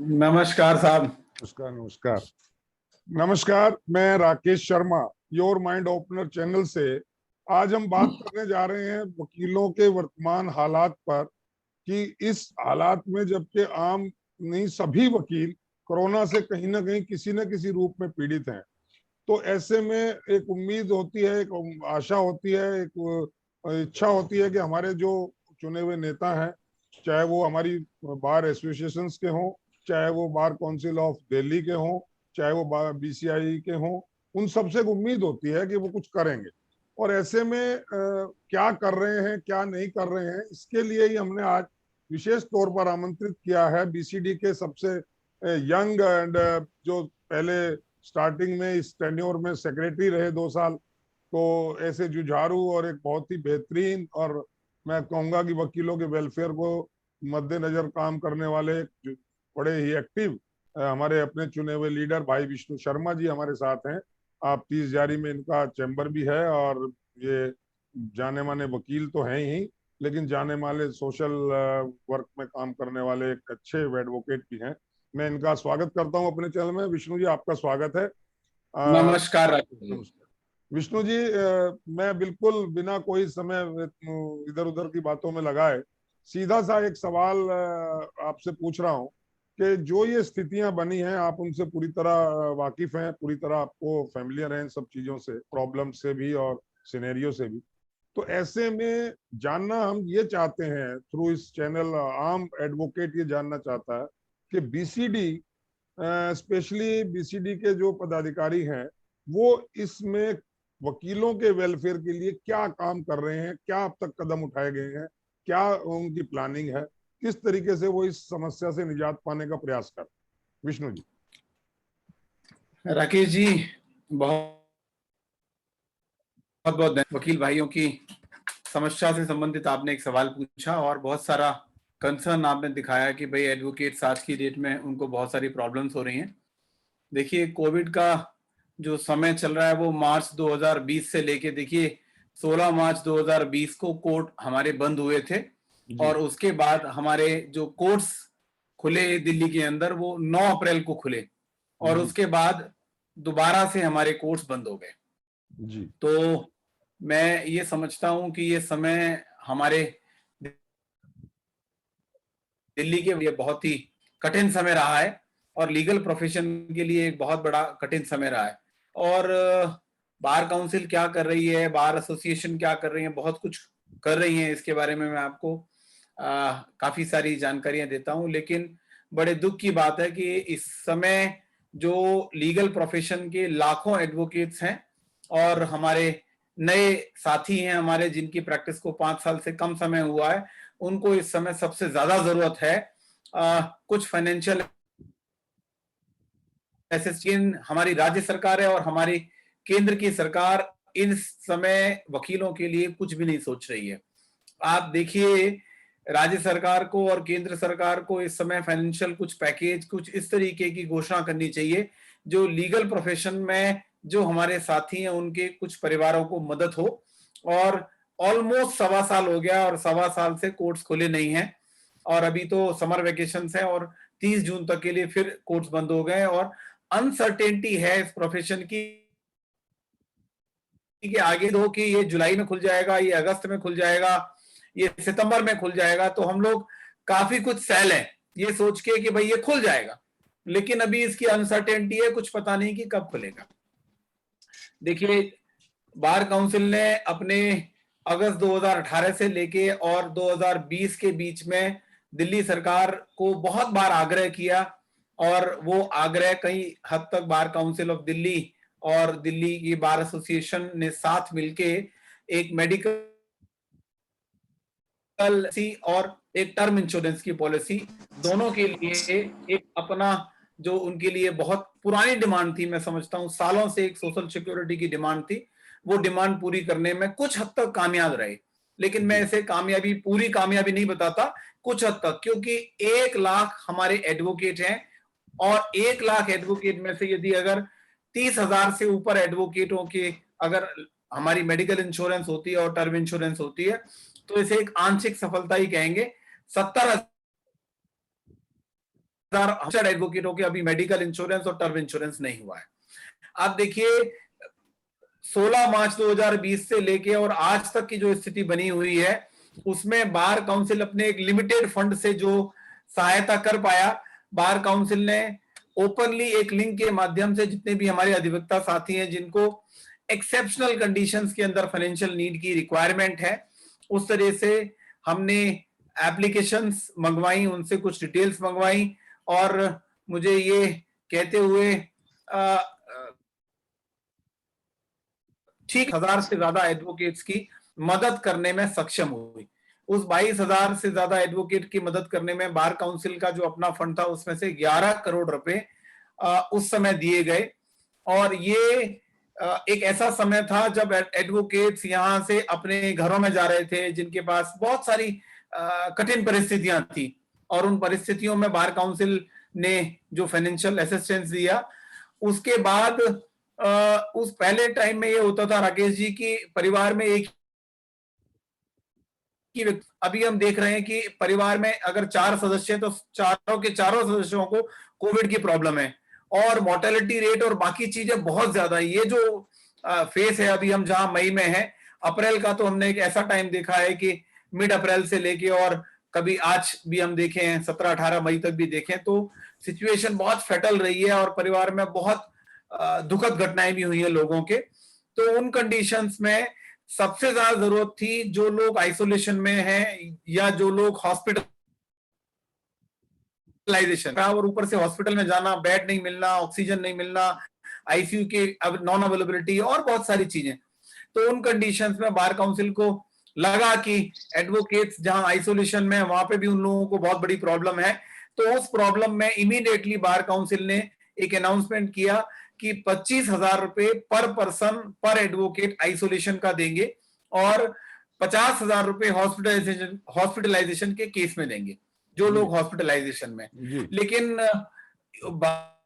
नमस्कार साहब। नमस्कार नमस्कार नमस्कार। मैं Rakesh Sharma, your mind opener channel से आज हम बात करने जा रहे हैं वकीलों के वर्तमान हालात पर कि इस हालात में जबकि आम नहीं सभी वकील कोरोना से कहीं ना कहीं किसी न किसी रूप में पीड़ित हैं, तो ऐसे में एक उम्मीद होती है, एक आशा होती है, एक इच्छा होती है कि हमारे जो चुने हुए नेता हैं, चाहे वो हमारी बार एसोसिएशंस के हों, चाहे वो बार काउंसिल ऑफ दिल्ली के हों, चाहे वो बीसीआई के हों, उन सबसे एक उम्मीद होती है कि वो कुछ करेंगे। और ऐसे में क्या कर रहे हैं क्या नहीं कर रहे हैं, इसके लिए ही हमने आज विशेष तौर पर आमंत्रित किया है बीसीडी के सबसे यंग एंड जो पहले स्टार्टिंग में इस टेन्योर में सेक्रेटरी रहे 2 साल, तो ऐसे जुझारू और एक बहुत ही बेहतरीन और मैं कहूंगा कि वकीलों के वेलफेयर को मद्देनजर काम करने वाले बड़े ही एक्टिव हमारे अपने चुने हुए लीडर भाई विष्णु शर्मा जी हमारे साथ हैं। आप 30 जारी में इनका चैम्बर भी है और ये जाने माने वकील तो हैं ही, लेकिन जाने माने सोशल वर्क में काम करने वाले एक अच्छे एडवोकेट भी हैं। मैं इनका स्वागत करता हूं अपने चैनल में। विष्णु जी, आपका स्वागत है। नमस्कार राकेश जी। नमस्कार विष्णु जी, मैं बिल्कुल बिना कोई समय इधर उधर की बातों में लगाए सीधा सा एक सवाल आपसे पूछ रहा हूं कि जो ये स्थितियां बनी हैं, आप उनसे पूरी तरह वाकिफ हैं, पूरी तरह आपको फैमिलियर हैं इन सब चीजों से, प्रॉब्लम से भी और सिनेरियो से भी। तो ऐसे में जानना हम ये चाहते हैं थ्रू इस चैनल, आम एडवोकेट ये जानना चाहता है कि बीसीडी, स्पेशली बीसीडी के जो पदाधिकारी हैं, वो इसमें वकीलों के वेलफेयर के लिए क्या काम कर रहे हैं, क्या अब तक कदम उठाए गए हैं, क्या उनकी प्लानिंग है, किस तरीके से वो इस समस्या से निजात पाने का प्रयास कर। विष्णु जी। राकेश जी, बहुत बहुत वकील भाइयों की समस्या से संबंधित आपने एक सवाल पूछा और बहुत सारा कंसर्न आपने दिखाया कि भाई एडवोकेट्स आज की डेट में उनको बहुत सारी प्रॉब्लम्स हो रही हैं। देखिए, कोविड का जो समय चल रहा है वो मार्च 2020 से लेके देखिए 16 मार्च 2020 को कोर्ट हमारे बंद हुए थे और उसके बाद हमारे जो कोर्ट्स खुले दिल्ली के अंदर वो 9 अप्रैल को खुले और उसके बाद दोबारा से हमारे कोर्ट्स बंद हो गए जी। तो मैं ये समझता हूं कि ये समय हमारे दिल्ली के लिए बहुत ही कठिन समय रहा है और लीगल प्रोफेशन के लिए एक बहुत बड़ा कठिन समय रहा है। और बार काउंसिल क्या कर रही है, बार एसोसिएशन क्या कर रही है, बहुत कुछ कर रही है, इसके बारे में मैं आपको काफी सारी जानकारियां देता हूं। लेकिन बड़े दुख की बात है कि इस समय जो लीगल प्रोफेशन के लाखों एडवोकेट्स हैं और हमारे नए साथी हैं हमारे, जिनकी प्रैक्टिस को 5 साल से कम समय हुआ है, उनको इस समय सबसे ज्यादा जरूरत है कुछ फाइनेंशियल असिस्टेंस। हमारी राज्य सरकार है और हमारी केंद्र की सरकार इन समय वकीलों के लिए कुछ भी नहीं सोच रही है। आप देखिए, राज्य सरकार को और केंद्र सरकार को इस समय फाइनेंशियल कुछ पैकेज, कुछ इस तरीके की घोषणा करनी चाहिए जो लीगल प्रोफेशन में जो हमारे साथी हैं उनके कुछ परिवारों को मदद हो। और ऑलमोस्ट 1.25 साल हो गया और 1.25 साल से कोर्ट्स खुले नहीं हैं और अभी तो समर वेकेशन है और 30 जून तक के लिए फिर कोर्ट्स बंद हो गए और अनसर्टेनिटी है इस प्रोफेशन की कि आगे दो कि ये जुलाई में खुल जाएगा, ये अगस्त में खुल जाएगा, ये सितंबर में खुल जाएगा। तो हम लोग काफी कुछ सहल हैं ये सोच के कि भाई ये खुल जाएगा, लेकिन अभी इसकी अनसर्टेनिटी है, कुछ पता नहीं कि कब खुलेगा। देखिए, बार काउंसिल ने अपने अगस्त 2018 से लेके और 2020 के बीच में दिल्ली सरकार को बहुत बार आग्रह किया और वो आग्रह कई हद तक बार काउंसिल ऑफ दिल्ली और दिल्ली की बार एसोसिएशन ने साथ मिलके एक मेडिकल और एक टर्म इंश्योरेंस की पॉलिसी, दोनों के लिए एक अपना जो उनके लिए बहुत पुरानी डिमांड थी, मैं समझता हूं सालों से एक सोशल सिक्योरिटी की डिमांड थी, वो डिमांड पूरी करने में कुछ हद तक कामयाब रहे। लेकिन मैं इसे कामयाबी, पूरी कामयाबी नहीं बताता, कुछ हद तक, क्योंकि 1 लाख हमारे एडवोकेट हैं और 1 लाख एडवोकेट में से यदि अगर 30,000 से ऊपर एडवोकेटों के अगर हमारी मेडिकल इंश्योरेंस होती है और टर्म इंश्योरेंस होती है तो इसे एक आंशिक सफलता ही कहेंगे। 70,000 हजार एडवोकेटों के अभी मेडिकल इंश्योरेंस और टर्म इंश्योरेंस नहीं हुआ है। आप देखिए 16 मार्च 2020 से लेके और आज तक की जो स्थिति बनी हुई है, उसमें बार काउंसिल अपने एक लिमिटेड फंड से जो सहायता कर पाया, बार काउंसिल ने ओपनली एक लिंक के माध्यम से जितने भी हमारे अधिवक्ता साथी हैं जिनको एक्सेप्शनल कंडीशंस के अंदर फाइनेंशियल नीड की रिक्वायरमेंट है, उस तरह से हमने एप्लीकेशंस मंगवाई, उनसे कुछ डिटेल्स मंगवाई और मुझे ये कहते हुए ठीक 1000 से ज्यादा एडवोकेट्स की मदद करने में सक्षम हुई। उस 22,000 से ज्यादा एडवोकेट की मदद करने में बार काउंसिल का जो अपना फंड था उसमें से 11 करोड़ रुपए उस समय दिए गए। और ये एक ऐसा समय था जब एडवोकेट्स यहां से अपने घरों में जा रहे थे, जिनके पास बहुत सारी कठिन परिस्थितियां थी, और उन परिस्थितियों में बार काउंसिल ने जो फाइनेंशियल असिस्टेंस दिया। उसके बाद उस पहले टाइम में ये होता था राकेश जी की परिवार में एक ही, अभी हम देख रहे हैं कि परिवार में अगर 4 सदस्य हैं तो चारों के चारों सदस्यों को कोविड की प्रॉब्लम है और मोर्टेलिटी रेट और बाकी चीजें बहुत ज्यादा है। ये जो फेस है अभी हम जहां मई में है, अप्रैल का तो हमने एक ऐसा टाइम देखा है कि मिड अप्रैल से लेके और कभी आज भी हम देखें 17-18 मई तक भी देखें तो सिचुएशन बहुत फैटल रही है और परिवार में बहुत दुखद घटनाएं भी हुई हैं लोगों के। तो उन कंडीशंस में सबसे ज्यादा जरूरत थी जो लोग आइसोलेशन में हैं या जो लोग हॉस्पिटलाइजेशन और ऊपर से हॉस्पिटल में जाना, बेड नहीं मिलना, ऑक्सीजन नहीं मिलना, आईसीयू की नॉन अवेलेबिलिटी और बहुत सारी चीजें। तो उन कंडीशंस में बार काउंसिल को लगा कि एडवोकेट्स जहां आइसोलेशन में वहां पे भी उन लोगों को बहुत बड़ी प्रॉब्लम है। तो उस प्रॉब्लम में इमीडिएटली बार काउंसिल ने एक अनाउंसमेंट किया कि 25,000 रुपए पर पर्सन पर एडवोकेट आइसोलेशन का देंगे और 50,000 रुपए हॉस्पिटलाइजेशन के केस में देंगे जो लोग हॉस्पिटलाइजेशन में। लेकिन बार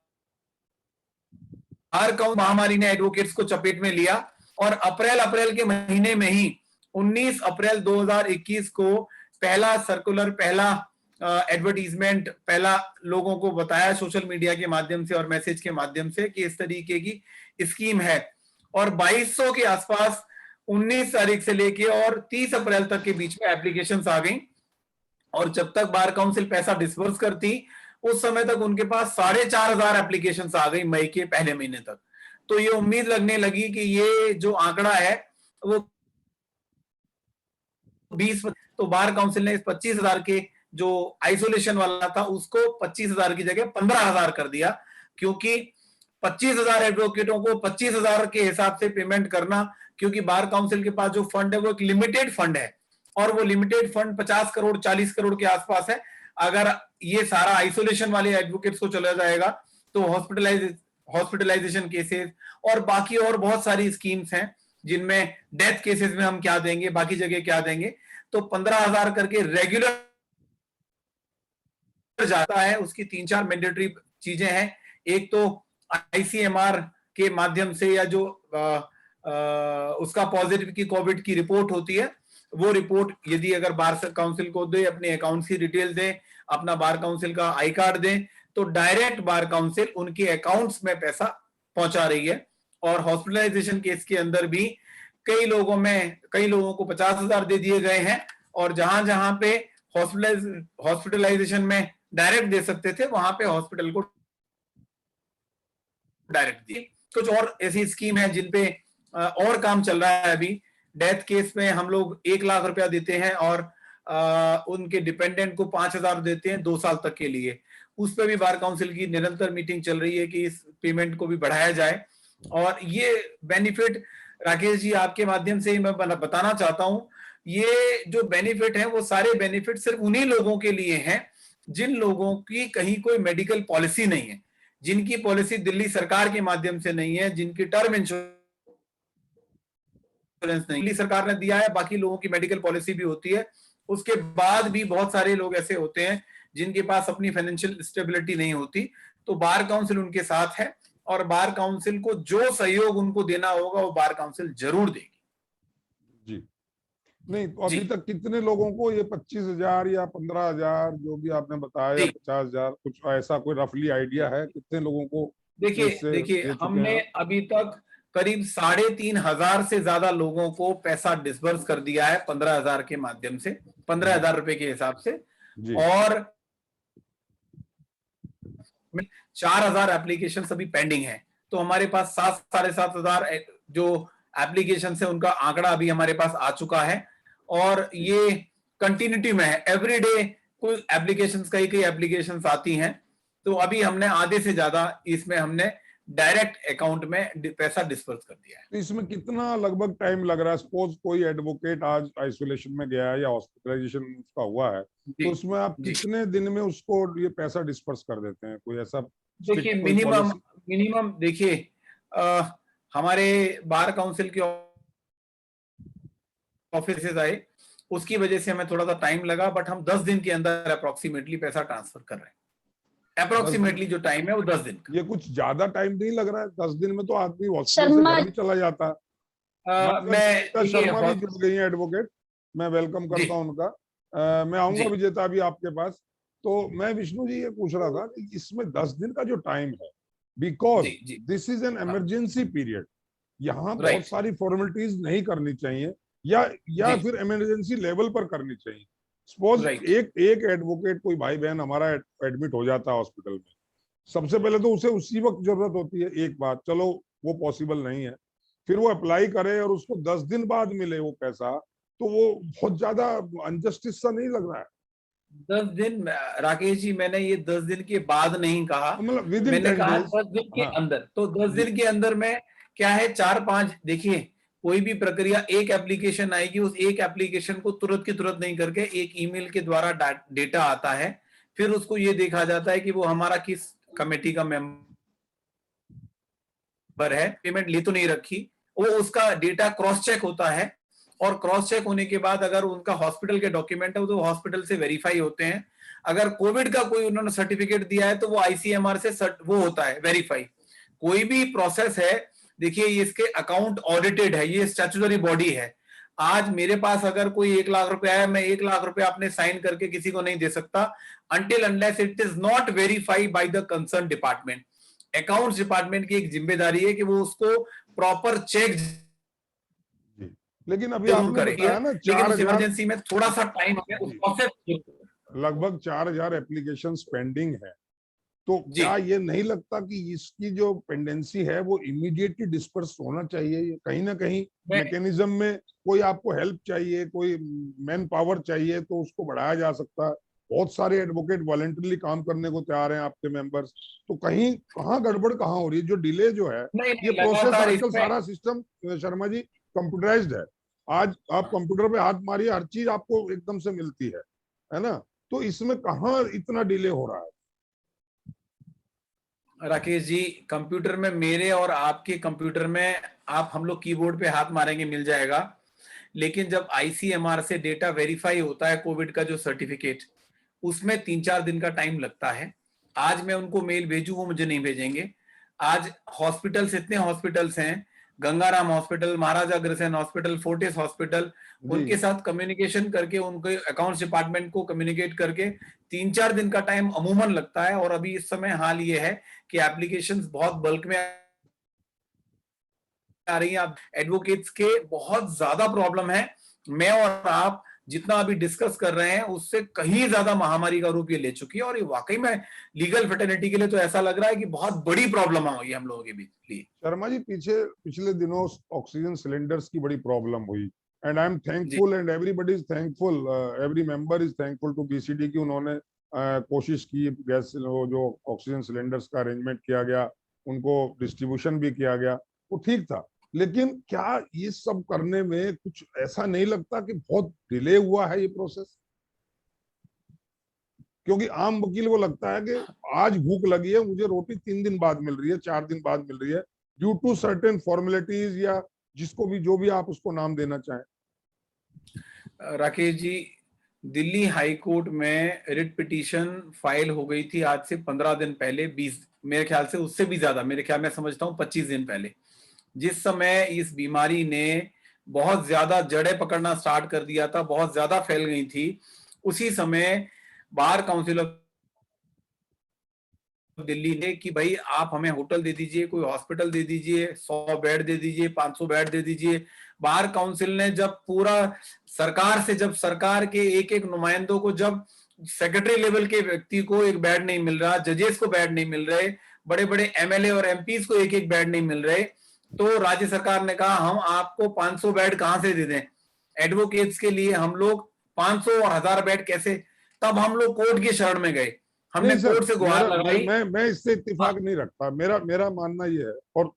काउंसिल महामारी ने एडवोकेट्स को चपेट में लिया और अप्रैल के महीने में ही 19 अप्रैल 2021 को पहला सर्कुलर, पहला एडवर्टीजमेंट, पहला लोगों को बताया सोशल मीडिया के माध्यम से और मैसेज के माध्यम से कि इस तरीके की स्कीम है। और 2200 के आसपास 19 तारीख से लेके और 30 अप्रैल तक के बीच में एप्लीकेशंस आ गई और जब तक बार काउंसिल पैसा डिसबर्स करती उस समय तक उनके पास 4,500 एप्लीकेशंस आ गई मई के पहले महीने तक। तो ये उम्मीद लगने लगी कि ये जो आंकड़ा है वो 20, तो बार काउंसिल ने इस 25,000 के जो आइसोलेशन वाला था उसको 25,000 की जगह 15,000 कर दिया, क्योंकि 25,000 एडवोकेटों को 25,000 के हिसाब से पेमेंट करना, क्योंकि बार काउंसिल के पास जो फंड है वो एक लिमिटेड फंड है और वो लिमिटेड फंड 50 करोड़ 40 करोड़ के आसपास है। अगर ये सारा आइसोलेशन वाले एडवोकेट्स को चला जाएगा तो हॉस्पिटलाइजेशन केसेस और बाकी और बहुत सारी स्कीम्स हैं जिनमें डेथ केसेस में हम क्या देंगे, बाकी जगह क्या देंगे। तो 15,000 करके रेगुलर जाता है। उसकी 3-4 मैंडेटरी चीजें हैं। एक तो आईसीएमआर के माध्यम से या जो उसका पॉजिटिव की कोविड की रिपोर्ट होती है वो रिपोर्ट यदि अगर बार काउंसिल को दे, अपने अकाउंट की डिटेल दे, अपना बार काउंसिल का आई कार्ड दे, तो डायरेक्ट बार काउंसिल उनके अकाउंट्स में पैसा पहुंचा रही है। और हॉस्पिटलाइजेशन केस के अंदर भी कई लोगों को 50,000 दे दिए गए हैं और जहां जहां पे हॉस्पिटलाइजेशन में डायरेक्ट दे सकते थे वहां पे हॉस्पिटल को डायरेक्ट दिए। कुछ और ऐसी स्कीम है जिनपे और काम चल रहा है। अभी डेथ केस में हम लोग 1 लाख रुपया देते हैं और उनके डिपेंडेंट को 5,000 देते हैं 2 साल तक के लिए। उस पर भी बार काउंसिल की निरंतर मीटिंग चल रही है कि इस पेमेंट को भी बढ़ाया जाए। और ये बेनिफिट राकेश जी आपके माध्यम से मैं बताना चाहता हूं, ये जो बेनिफिट है वो सारे बेनिफिट सिर्फ उन्हीं लोगों के लिए हैं जिन लोगों की कहीं कोई मेडिकल पॉलिसी नहीं है, जिनकी पॉलिसी दिल्ली सरकार के माध्यम से नहीं है, जिनकी टर्म इंश्योरेंस नहीं दिल्ली सरकार ने दिया है, बाकी लोगों की मेडिकल पॉलिसी भी होती है। उसके बाद भी बहुत सारे लोग ऐसे होते हैं जिनके पास अपनी फाइनेंशियल स्टेबिलिटी नहीं होती, तो बार काउंसिल उनके साथ है और बार काउंसिल को जो सहयोग उनको देना होगा वो बार काउंसिल जरूर देगी। जी, नहीं, तो जी अभी तक कितने लोगों को ये 25,000 या 15,000 जो भी आपने बताया, या जी 50,000, कुछ ऐसा कोई रफली आइडिया है कितने लोगों को देखिए इससे देखिए दे चुके हैं हमने आप? अभी तक करीब 3,500 से ज्यादा लोगों को पैसा डिसबर्स कर दिया है 15,000 के माध्यम से, पंद्रह जी हजार रुपए के हिसाब से। जी। और 4,000 एप्लीकेशन अभी पेंडिंग है। तो हमारे पास 7-7,500 जो एप्लीकेशन है उनका आंकड़ा अभी हमारे पास आ चुका है। और ये कंटिन्यूटी में है, एवरी डे कोई एप्लीकेशन, कई एप्लीकेशन आती हैं। तो अभी हमने आधे से ज्यादा इसमें हमने डायरेक्ट अकाउंट में पैसा डिस्पर्स कर दिया है। तो इसमें कितना लगभग टाइम लग रहा है? सपोज कोई एडवोकेट आज आइसोलेशन में गया है या हॉस्पिटलाइजेशन उसका हुआ है, जी तो उसमें आप जी कितने दिन में उसको ये पैसा डिस्पर्स कर देते हैं? कोई ऐसा देखिए स्ट्रिक्ट कोई मिनिमम पॉलिसी? मिनिमम देखिए अ, हमारे बार काउंसिल के ऑफिस आए, उसकी वजह से हमें थोड़ा सा टाइम लगा, बट हम 10 दिन के अंदर अप्रोक्सीमेटली पैसा ट्रांसफर कर रहे हैं। 10 दिन? अप्रोक्सीमेटली जो टाइम है वो 10 दिन का। ये कुछ ज्यादा टाइम नहीं लग रहा है? 10 दिन में तो आदमी हॉस्पिटल से शर्मा घर भी चला जाता है। हमारे साथ मैं विजेता देखिए शर्मा भी जुड़ गई हैं, एडवोकेट। मैं वेलकम जी करता हूं उनका। मैं जी आऊंगा विजेता अभी आपके पास। तो मैं विष्णु जी ये पूछ रहा था कि इसमें 10 दिन का जो टाइम है, बिकॉज जी जी दिस इज एन हाँ इमरजेंसी पीरियड, यहाँ बहुत राइट सारी फॉर्मेलिटीज नहीं करनी चाहिए, या जी फिर इमरजेंसी लेवल पर करनी चाहिए। सपोज राइट एक एक एडवोकेट, कोई भाई बहन हमारा एडमिट हो जाता है हॉस्पिटल में, सबसे पहले तो उसे उसी वक्त जरूरत होती है, एक बात, चलो वो पॉसिबल नहीं है, फिर वो अप्लाई करे और उसको 10 दिन बाद मिले वो पैसा, तो वो बहुत ज्यादा अनजस्टिस सा नहीं लग रहा है? 10 दिन राकेश जी, मैंने ये 10 दिन के बाद नहीं कहा, तो मतलब विद इन मैंने 10 कहा डेज। 10 दिन के हाँ अंदर। तो दस जी दिन के अंदर में क्या है, 4-5, देखिए कोई भी प्रक्रिया, एक एप्लीकेशन आएगी, उस एक एप्लीकेशन को तुरंत की तुरंत नहीं करके एक ईमेल के द्वारा डेटा आता है, फिर उसको ये देखा जाता है कि वो हमारा किस कमेटी का मेंबर है, पेमेंट ली तो नहीं रखी, वो उसका डेटा क्रॉस चेक होता है। और क्रॉस चेक होने के बाद अगर उनका हॉस्पिटल के डॉक्यूमेंट है तो हॉस्पिटल से वेरीफाई होते हैं। अगर कोविड का कोई उन्होंने सर्टिफिकेट दिया है तो वो आईसीएमआर से वो होता है वेरीफाई। कोई भी प्रोसेस है, देखिए इसके अकाउंट ऑडिटेड है, ये स्टैट्यूटरी बॉडी है। आज मेरे पास अगर कोई 1 लाख रुपया है, मैं 1 लाख रुपया अपने साइन करके किसी को नहीं दे सकता until unless it is not verified by the concern department. Accounts department की एक जिम्मेदारी है कि वो उसको प्रॉपर चेक जी। लेकिन अभी जरूर आपने करेगी, बताया ना लेकिन चार उस हजार इमरजेंसी में थोड़ा सा टाइम हमें उस जी, प्रोसेस। लगभग 4,000 एप्लीकेशन पेंडिंग है, तो जी क्या ये नहीं लगता कि इसकी जो पेंडेंसी है वो इमीडिएटली डिस्पर्स होना चाहिए? ये कहीं ना कहीं मैं मैकेनिज्म में कोई आपको हेल्प चाहिए, कोई मैन पावर चाहिए, तो उसको बढ़ाया जा सकता है। बहुत सारे एडवोकेट वॉलेंटरली काम करने को तैयार हैं आपके मेंबर्स। तो कहीं कहाँ गड़बड़ कहाँ हो रही है? जो डिले जो है, नहीं ये नहीं प्रोसेस लगातार आजकल इसमें सारा सिस्टम शर्मा जी कंप्यूटराइज्ड है। आज आप कंप्यूटर पे हाथ मारिए, हर चीज आपको एकदम से मिलती है ना? तो इसमें कहाँ इतना डिले हो रहा है? राकेश जी, कंप्यूटर में, मेरे और आपके कंप्यूटर में आप हम लोग कीबोर्ड पे हाथ मारेंगे मिल जाएगा, लेकिन जब आईसीएमआर से डेटा वेरीफाई होता है कोविड का जो सर्टिफिकेट, उसमें 3-4 दिन का टाइम लगता है। आज मैं उनको मेल भेजूं वो मुझे नहीं भेजेंगे। आज हॉस्पिटल्स, इतने हॉस्पिटल्स हैं, Gangaram hospital, Maharaja Agrasen hospital, Fortis hospital, जी। उनके साथ कम्युनिकेशन करके, उनके अकाउंट्स डिपार्टमेंट को कम्युनिकेट करके 3-4 दिन का टाइम अमूमन लगता है। और अभी इस समय हाल ये है कि एप्लीकेशंस बहुत बल्क में आ रही हैं। आप एडवोकेट्स के बहुत ज्यादा प्रॉब्लम है। मैं और आप जितना अभी डिस्कस कर रहे हैं उससे कहीं ज्यादा महामारी का रूप ये ले चुकी है, और ये वाकई में लीगल फेटर्निटी के लिए तो ऐसा लग रहा है कि बहुत बड़ी प्रॉब्लम आ गई हम लोगों के लिए। शर्मा जी, पिछले दिनों ऑक्सीजन सिलेंडर्स की बड़ी प्रॉब्लम हुई, एंड आई एम जी thankful and everybody is thankful, every member is thankful to BCD की उन्होंने कोशिश की, गैस जो ऑक्सीजन सिलेंडर्स का अरेंजमेंट किया गया, उनको डिस्ट्रीब्यूशन भी किया गया, वो ठीक था। लेकिन क्या ये सब करने में कुछ ऐसा नहीं लगता कि बहुत डिले हुआ है ये प्रोसेस? क्योंकि आम वकील को लगता है कि आज भूख लगी है, मुझे रोटी 3 दिन बाद मिल रही है, 4 दिन बाद मिल रही है, ड्यू टू सर्टेन फॉर्मेलिटीज, या जिसको भी जो भी आप उसको नाम देना चाहें। राकेश जी, दिल्ली हाई कोर्ट में रिट पिटीशन फाइल हो गई थी आज से 15 दिन पहले, 20, मेरे ख्याल से उससे भी ज्यादा, मेरे ख्याल में समझता हूँ 25 दिन पहले, जिस समय इस बीमारी ने बहुत ज्यादा जड़ें पकड़ना स्टार्ट कर दिया था, बहुत ज्यादा फैल गई थी, उसी समय बार काउंसिल ऑफ दिल्ली ने कि भाई आप हमें होटल दे दीजिए, कोई हॉस्पिटल दे दीजिए, 100 बेड दे दीजिए, 500 बेड दे दीजिए। बार काउंसिल ने जब पूरा सरकार से, जब सरकार के एक एक नुमाइंदों को, जब सेक्रेटरी लेवल के व्यक्ति को एक बेड नहीं मिल रहा, जजेस को बेड नहीं मिल रहे, बड़े बड़े एमएलए और एमपीज को एक एक बेड नहीं मिल रहे, तो राज्य सरकार ने कहा हम आपको 500 बेड कहां से दे दें, एडवोकेट्स के लिए हम लोग 500 और 1000 बेड कैसे। तब हम लोग कोर्ट की शरण में गए, हमने नहीं सर, कोर्ट से गुहार लगाई। मैं इससे इत्तेफाक नहीं रखता। मेरा मानना ये है, और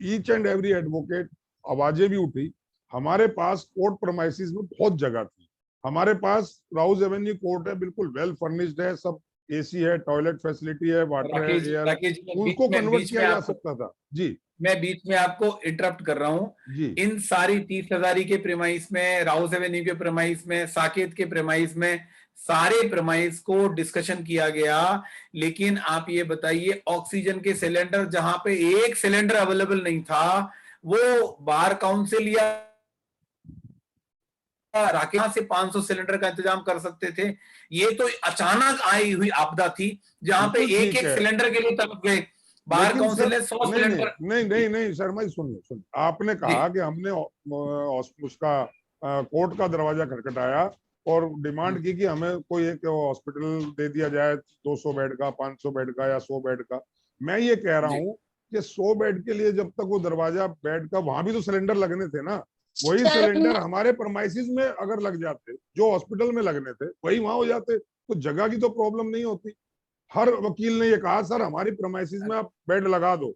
ईच एंड एवरी एडवोकेट, आवाजें भी उठी। हमारे पास कोर्ट प्रेमाइसिस में बहुत जगह थी। हमारे पास राउज एवेन्यू कोर्ट है, बिल्कुल वेल फर्निश्ड है, सब एसी है, टॉयलेट फैसिलिटी है, वाटर है, एयर है, उनको कन्वर्ट किया जा सकता था। जी, मैं बीच में आपको इंटरप्ट कर रहा हूं। जी, इन सारी 30,000 के प्रेमाइस में, राउस एवेन्यू के प्रेमाइस में, साकेत के प्रेमाइस में, सारे प्रेमाइस को डिस्कशन किया गया। लेकिन आप ये बताइए, ऑक्सीजन के सिलेंडर जहां पे एक सिलेंडर अवेलेबल नहीं था, वो बार काउंसिल या राकेश से 500 सिलेंडर का इंतजाम कर सकते थे। ये तो अचानक आई हुई आपदा थी, जहां पे एक एक सिलेंडर के लिए तरफ गए। बार काउंसिल ने 100 सिलेंडर। नहीं शर्मा जी, सुनिए, आपने कहा कि हमने उसका कोर्ट का दरवाजा खटखटाया और डिमांड की कि हमें कोई एक हॉस्पिटल दे दिया जाए, 200 बेड का, 500 बेड का या 100 बेड का। मैं ये कह रहा हूँ कि 100 बेड के लिए जब तक वो दरवाजा बेड का, वहां भी तो सिलेंडर लगने थे ना। वही सिलेंडर हमारे प्रमाइसिस में अगर लग जाते, जो हॉस्पिटल में लगने थे वही वहां हो जाते, तो जगह की तो प्रॉब्लम नहीं होती। हर वकील ने ये कहा, सर हमारी प्रमाइसिस में आप बेड लगा दो,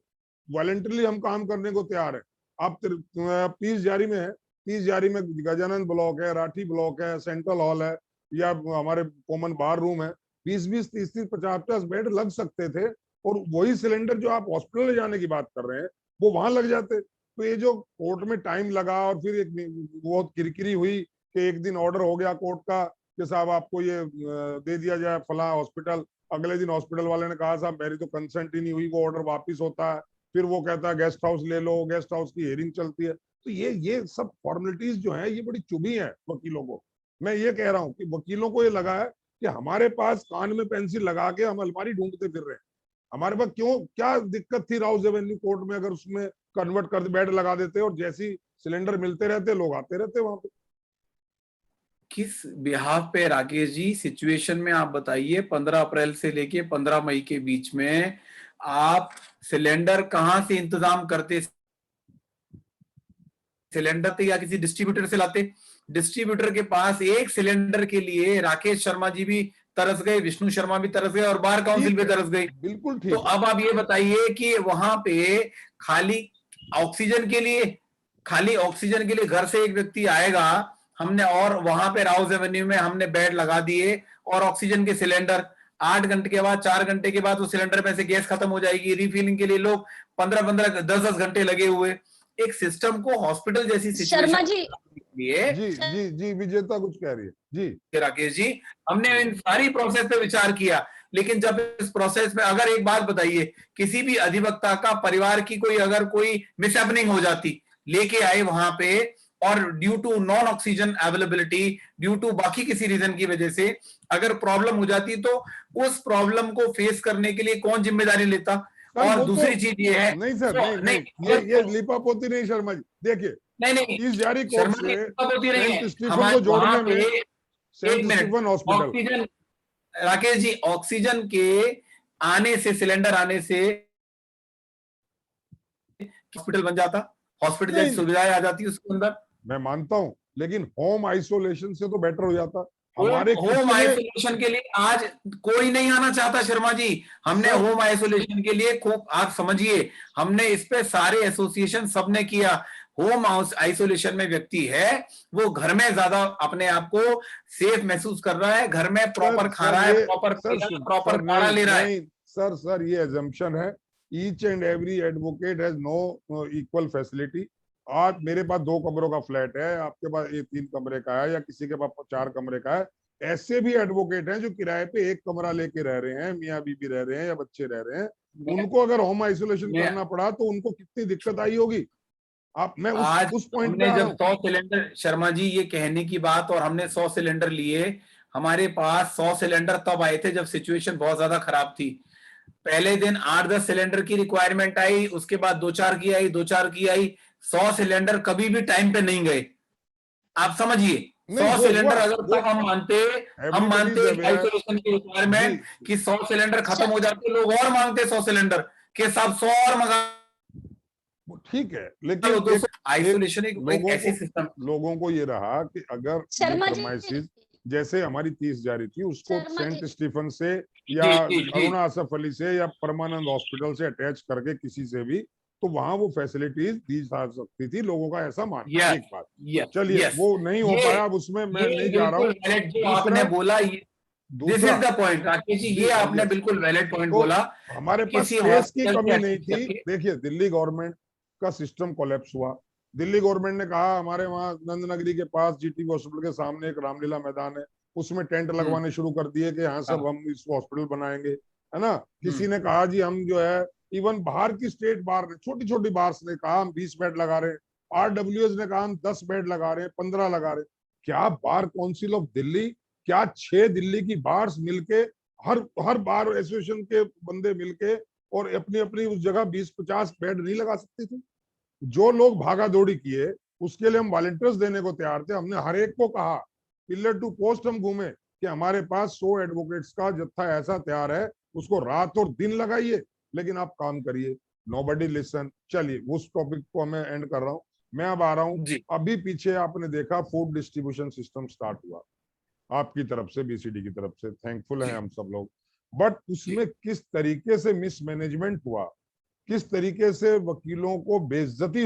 वॉलंटरली हम काम करने को तैयार है। आप 30 जारी में है, 30 जारी में गजानंद ब्लॉक है, राठी ब्लॉक है, सेंट्रल हॉल है, या हमारे कॉमन बार रूम है, 20-20, 30-30, 50-50 बेड लग सकते थे। और वही सिलेंडर जो आप हॉस्पिटल ले जाने की बात कर रहे हैं, वो वहां लग जाते। तो ये जो कोर्ट में टाइम लगा, और फिर एक बहुत किरकिरी हुई कि एक दिन ऑर्डर हो गया कोर्ट का कि साहब आपको ये दे दिया जाए फला हॉस्पिटल, अगले दिन हॉस्पिटल वाले ने कहा साहब मेरी तो कंसेंट ही नहीं हुई, वो ऑर्डर वापिस होता है, फिर वो कहता है गेस्ट हाउस ले लो, गेस्ट हाउस की हियरिंग चलती है। तो ये सब फॉर्मेलिटीज जो है, ये बड़ी चुभी है वकीलों को। मैं ये कह रहा हूँ कि वकीलों को ये लगा है कि हमारे पास कान में पेंसिल लगा के हम अलमारी ढूंढते फिर रहे हैं। हमारे पास क्यों, क्या दिक्कत थी राउज एवेन्यू कोर्ट में अगर उसमें कन्वर्ट कर बेड लगा देते और जैसी सिलेंडर मिलते रहते, लोग आते रहते वहां पे। किस बिहाफ पे राकेश जी सिचुएशन में आप बताइए, 15 अप्रैल से लेके 15 मई के बीच में आप सिलेंडर कहां से इंतजाम करते? सिलेंडर थे या किसी डिस्ट्रीब्यूटर से लाते? डिस्ट्रीब्यूटर के पास एक सिलेंडर के लिए राकेश शर्मा जी भी तरस गए, विष्णु शर्मा भी तरस गए, और बार काउंसिल भी तरस गई। बिल्कुल तो ठीक है। अब आप ये बताइए कि वहां पे खाली ऑक्सीजन के लिए, घर से एक व्यक्ति आएगा, हमने, और वहां पे राउज एवेन्यू में हमने बेड लगा दिए और ऑक्सीजन के सिलेंडर, 8 घंटे के बाद, 4 घंटे के बाद वो सिलेंडर में से गैस खत्म हो जाएगी, रिफिलिंग के लिए लोग 15-15, 10-10 घंटे लगे हुए। एक सिस्टम को हॉस्पिटल जैसी शर्मा सिचुएशन जी, जी विजेता कुछ कह रही है जी। राकेश जी, हमने इन सारी प्रोसेस पे विचार किया, लेकिन जब इस प्रोसेस में, अगर एक बात बताइए, किसी भी अधिवक्ता का परिवार की कोई अगर कोई मिसहैपनिंग हो जाती, लेके आए वहां पे, और due to non oxygen availability, due to बाकी किसी रीजन की वजह से अगर प्रॉब्लम हो जाती, तो उस प्रॉब्लम को फेस करने के लिए कौन जिम्मेदारी लेता? और दूसरी चीज ये है, नहीं सर, नहीं, ये लिपापोती नहीं शर्मा जी। देखिए, नहीं इस जारी कोर्ट से सेंट स्टीफन को जोड़ने में, saint Stephen hospital, oxygen, Rakesh ji, oxygen के आने से, सिलेंडर आने से हॉस्पिटल बन जाता, हॉस्पिटल जैसी सुविधाएं आ जाती उसके अंदर। मैं मानता हूं, लेकिन होम आइसोलेशन से तो बेटर हो जाता। हमारे होम आइसोलेशन के लिए आज कोई नहीं आना चाहता शर्मा जी। हमने होम आइसोलेशन के लिए खूब, आप समझिए, हमने इस पे सारे एसोसिएशन सबने किया। होम आइसोलेशन में व्यक्ति है, वो घर में ज्यादा अपने आप को सेफ महसूस कर रहा है, घर में प्रॉपर खा रहा है, प्रॉपर खाना ले रहा है। सर ये एजम्पशन है। Each and every advocate has no equal facility. आज मेरे पास 2 कमरों का फ्लैट है, आपके पास 3 कमरे का है, या किसी के पास 4 कमरे का है। ऐसे भी एडवोकेट हैं जो किराए पे 1 कमरा लेके रह रहे हैं, मियाँ बीबी रह रहे हैं या बच्चे रह रहे हैं। उनको अगर होम आइसोलेशन करना पड़ा तो उनको कितनी दिक्कत आई होगी। मैं आज उस पॉइंट पे हमने आ रहा जब हूँ। 100 सिलेंडर, शर्मा जी ये कहने की बात, और हमने 100 सिलेंडर लिए, हमारे पास 100 सिलेंडर तब आए थे जब सिचुएशन बहुत ज्यादा खराब थी। पहले दिन 8-10 सिलेंडर की रिक्वायरमेंट आई, उसके बाद 2-4 की आई, 2-4 की आई। 100 सिलेंडर कभी भी टाइम पे नहीं गए। आप समझिए, नहीं 100 वो सिलेंडर हुआ, अगर वो तब हम एवरीबडी इज मानते अवेयर। आइसोलेशन की जी रिक्वायरमेंट कि 100 सिलेंडर खत्म हो श- जाते, लोग और मांगते 100 सिलेंडर के साथ 100 और मंगा वो ठीक है, लेकिन लो 200। एक आइसोलेशन एक ऐसी सिस्टम। लोगों को ये रहा कि अगर ये शर्मा जी, प्रमाइसिस जैसे हमारी 30 जारी थी, उसको शर्मा सेंट जी, स्टीफन से या जी जी जी। अरुणा असफ अली से या परमानंद हॉस्पिटल से अटैच करके किसी से भी, तो वहां वो फैसिलिटीज दी जा सकती थी, लोगों का ऐसा मानना। यस एक बात, यस चलिए यस। वो नहीं हो ये पाया, अब उसमें मैं ये नहीं जा रहा बिल्कुल हूँ। वैलिड जो दूसरा आपने बोला, ये दिस दूसरा is the point Rakesh ji, जी ये आपने यस, बिल्कुल वैलिड पॉइंट तो बोला। हमारे पास किसी स्पेस की हॉस्पिटल कमी से नहीं अटैच थी। करके। देखिए दिल्ली गवर्नमेंट का सिस्टम कोलैप्स हुआ। दिल्ली गवर्नमेंट ने कहा हमारे वहां नंदनगरी के पास जीटी हॉस्पिटल के सामने एक रामलीला मैदान है, उसमें टेंट लगवाने शुरू कर दिए कि यहाँ से हाँ, हम इस हॉस्पिटल बनाएंगे, है ना। किसी ने हम्म, कहा जी हम जो है, इवन बाहर की स्टेट बार ने, छोटी छोटी बार ने कहा हम 20 बेड लगा रहे हैं, RWS ने कहा हम 10 बेड लगा रहे हैं, 15 लगा रहे हैं। क्या बार काउंसिल ऑफ दिल्ली, क्या 6 दिल्ली की बार्स मिलके, हर हर बार एसोसिएशन के बंदे मिलके और अपनी अपनी उस जगह 20-50 बेड नहीं लगा सकते थे? जो लोग भागा दौड़ी किए, उसके लिए हम वॉलंटियर्स देने को तैयार थे। हमने हर एक को कहा, पिलर टू पोस्ट हम घूमे कि हमारे पास 100 एडवोकेट्स का जत्था ऐसा तैयार है, उसको रात और दिन लगाइए, लेकिन आप काम करिए। Nobody listen. चलिए उस टॉपिक को मैं एंड कर रहा हूँ, मैं अब आ रहा हूँ। जी अभी पीछे आपने देखा फूड डिस्ट्रीब्यूशन सिस्टम स्टार्ट हुआ आपकी तरफ से, बीसीडी की तरफ से, थैंकफुल हैं जी हम सब लोग। बट जी। उसमें किस तरीके से मिसमैनेजमेंट हुआ, किस तरीके से वकीलों को बेइज्जत